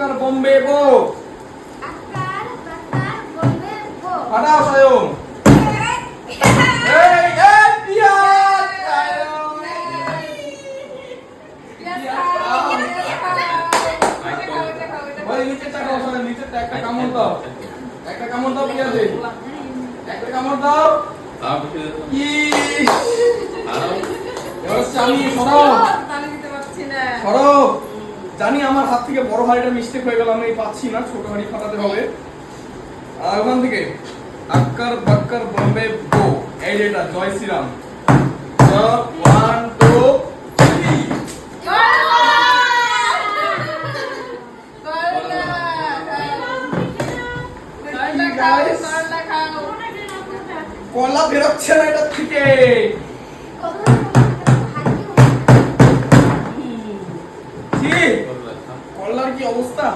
আকার বোম্বে বো আকার বাকার বোম্বে বো হটাও সায়ং এই পিয়া সায়ং ওই নিচে টাকা ওখানে নিচে একটা কামড় দাও পিয়াজে একটা কামড় দাও কি এবার চামি সরাও সরাও জানি আমার হাত থেকে বড় হাড়িটা মিস্টেক হয়ে গেল, আমি পাচ্ছি না, ছোট হাড়ি ফাটাতে হবে। আর ওখান থেকে আক্কার বাক্কার বোম্বে বো এই যেটা জয় শ্রীরাম 1 2 3 কলা বেরোচ্ছে না এটা থেকে।